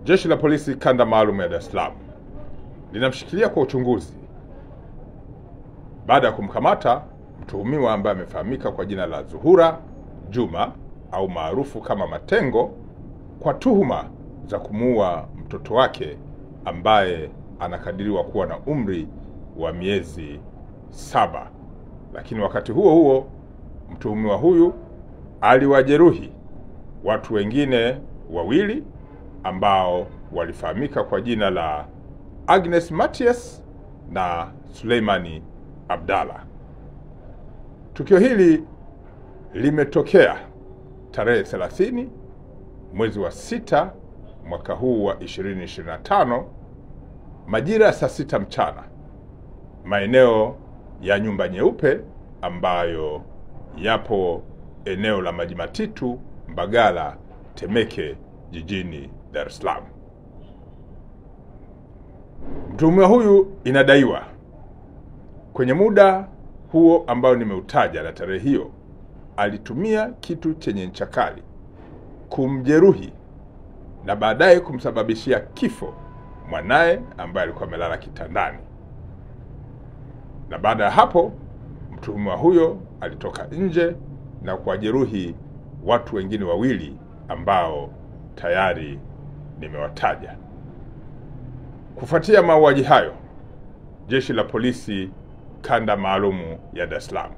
Jeshi la Polisi Kanda Maalum ya Dar es Salaam linamshikilia kwa uchunguzi baada ya kumkamata mtuhumiwa ambaye amefahamika kwa jina la Zuhura Juma au maarufu kama Matengo kwa tuhuma za kumuua mtoto wake ambaye anakadiriwa kuwa na umri wa miezi 7. Lakini wakati huo huo mtuhumiwa huyu aliwajeruhi watu wengine wawili ambao walifahamika kwa jina la Agnes Matias na Suleimani Abdalla. Tukio hili limetokea tarehe 30 mwezi wa 6 mwaka huu wa 2025 majira ya saa 6 mchana maeneo ya Nyumba Nyeupe ambayo yapo eneo la Maji Matitu, Mbagala, Temeke, jijini Dar es Salaam. Mtuhumiwa huyu inadaiwa kwenye muda huo ambao nimeutaja na tarehe hiyo alitumia kitu chenye ncha kali kumjeruhi na baadaye kumsababishia kifo mwanae ambaye alikuwa amelala kitandani. Na baada ya hapo mtuhumiwa huyo alitoka nje na kuwajeruhi watu wengine wawili ambao tayari nimewataja. Kufuatia mauaji hayo, Jeshi la Polisi Kanda Maalumu ya Dar es Salaam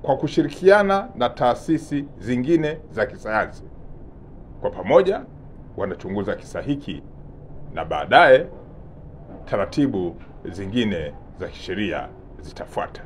kwa kushirikiana na taasisi zingine za kisayansi kwa pamoja wanachunguza kisa hiki na baadaye taratibu zingine za kisheria zitafuata.